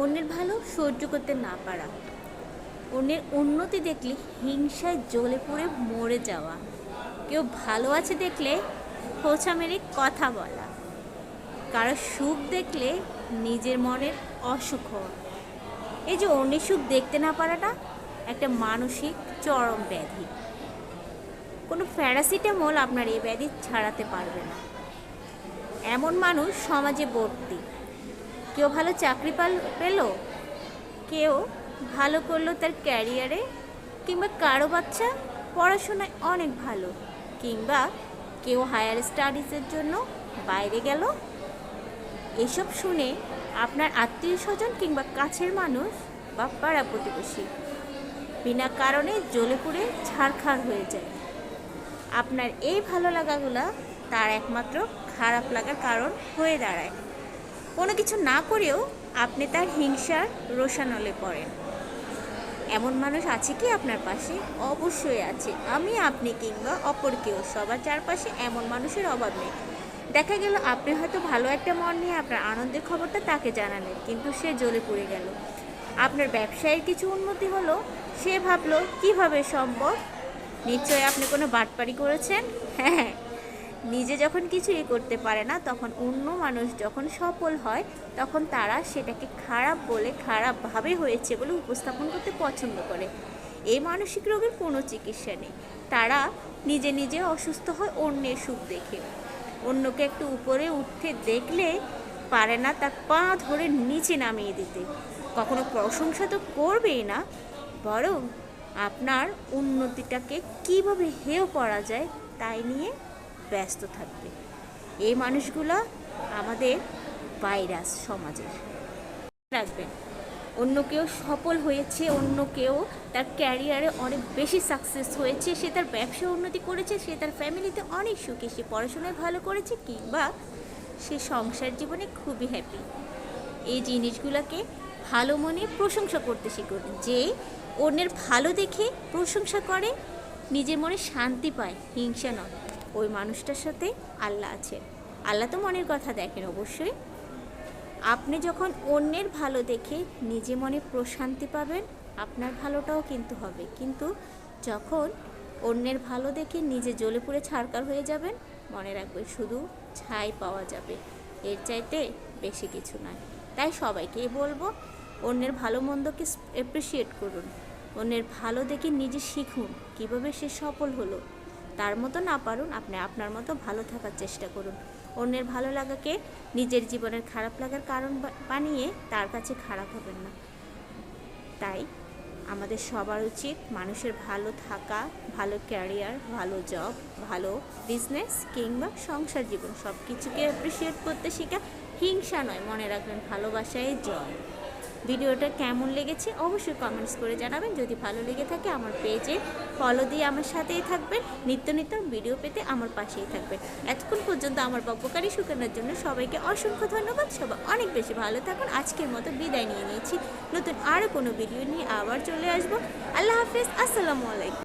অন্যের ভালো সহ্য করতে না পারা, অন্যের উন্নতি দেখলে হিংসায় জ্বলে পুড়ে মরে যাওয়া, কেউ ভালো আছে দেখলে খোঁচা মেরে কথা বলা, কারো সুখ দেখলে নিজের মনের অসুখ হওয়া। এই যে অন্যের সুখ দেখতে না পারাটা একটা মানসিক চরম ব্যাধি। কোনো প্যারাসিটামল আপনার এই ব্যাধি ছাড়াতে পারবে না। এমন মানুষ সমাজে ভর্তি। কেউ ভালো চাকরি পেল, কেউ ভালো করলো তার ক্যারিয়ারে, কিংবা কারো বাচ্চা পড়াশোনায় অনেক ভালো, কিংবা কেউ হায়ার স্টাডিজের জন্য বাইরে গেল। এসব শুনে আপনার আত্মীয় স্বজন কিংবা কাছের মানুষ বা পাড়া প্রতিবেশী বিনা কারণে জ্বলে পুড়ে ছারখার হয়ে যায়। আপনার এই ভালো লাগাগুলা তার একমাত্র খারাপ লাগার কারণ হয়ে দাঁড়ায়। কোনো কিছু না করেও আপনি তার হিংসার রোষানলে পড়েন। এমন মানুষ আছে কি আপনার পাশে? অবশ্যই আছে। আমি, আপনি কিংবা অপর কেউ, সবার চারপাশে এমন মানুষের অভাব নেই। দেখা গেল আপনি হয়তো ভালো একটা মন নিয়ে আপনার আনন্দের খবরটা তাকে জানালেন, কিন্তু সে জ্বলে পড়ে গেল। আপনার ব্যবসায়ের কিছু উন্নতি হলো, সে ভাবলো কিভাবে সম্ভব? নিশ্চয়ই আপনি কোনো বাটপারি করেছেন। হ্যাঁ, নিজে যখন কিছুই করতে পারে না, তখন অন্য মানুষ যখন সফল হয়, তখন তারা সেটাকে খারাপ বলে, খারাপভাবে হয়েছে বলে উপস্থাপন করতে পছন্দ করে। এই মানসিক রোগের কোনো চিকিৎসা নেই। তারা নিজে নিজে অসুস্থ হয় অন্যের সুখ দেখে। অন্যকে একটু উপরে উঠতে দেখলে পারে না তার পা ধরে নিচে নামিয়ে দিতে। কখনো প্রশংসা তো করবেই না, বরং আপনার উন্নতিটাকে কিভাবে হেয় করা যায় তাই নিয়ে ব্যস্ত থাকবে। এই মানুষগুলো আমাদের ভাইরাস সমাজের। রাখবেন, অন্য কেউ সফল হয়েছে, অন্য কেউ তার ক্যারিয়ারে অনেক বেশি সাকসেস হয়েছে, সে তার ব্যবসা উন্নতি করেছে, সে তার ফ্যামিলিতে অনেক সুখী, সে পড়াশোনায় ভালো করেছে, কিংবা সে সংসার জীবনে খুবই হ্যাপি। এই জিনিসগুলোকে ভালো মনে প্রশংসা করতে শিখুন। যে অন্যের ভালো দেখে প্রশংসা করে, নিজের মনে শান্তি পায়, হিংসা নয়, ওই মানুষটার সাথে আল্লাহ আছে। আল্লাহ তো মনের কথা দেখেন অবশ্যই। আপনি যখন অন্যের ভালো দেখে নিজে মনে প্রশান্তি পাবেন, আপনার ভালোটাও কিন্তু হবে। কিন্তু যখন অন্যের ভালো দেখে নিজে জ্বলে পুড়ে ছারখার হয়ে যাবেন, মনে রাখবেন শুধু ছাই পাওয়া যাবে, এর চাইতে বেশি কিছু নয়। তাই সবাইকেই বলবো, অন্যের ভালো মন্দকে অ্যাপ্রিসিয়েট করুন। অন্যের ভালো দেখে নিজে শিখুন কীভাবে সে সফল হলো। তার মতো না পারুন, আপনি আপনার মতো ভালো থাকার চেষ্টা করুন। অন্যের ভালো লাগাকে নিজের জীবনের খারাপ লাগার কারণ বানিয়ে তার কাছে খারাপ হবেন না। তাই আমাদের সবার উচিত মানুষের ভালো থাকা, ভালো ক্যারিয়ার, ভালো জব, ভালো বিজনেস কিংবা সংসার জীবন সব কিছুকে অ্যাপ্রিসিয়েট করতে শেখা, হিংসা নয়। মনে রাখবেন, ভালোবাসায় জয়। ভিডিওটা কেমন লেগেছে অবশ্যই কমেন্টস করে জানাবেন। যদি ভালো লেগে থাকে আমার পেজে ফলো দিয়ে আমার সাথেই থাকবেন। নিত্য নিত্য ভিডিও পেতে আমার পাশেই থাকবেন। এতক্ষণ পর্যন্ত আমার বকবকারি শুকানোর জন্য সবাইকে অসংখ্য ধন্যবাদ। সবাই অনেক বেশি ভালো থাকুন। আজকের মতো বিদায় নিয়ে নিয়েছি। নতুন আরও কোনো ভিডিও নিয়ে আবার চলে আসবো। আল্লাহ হাফেজ, আসসালামু আলাইকুম।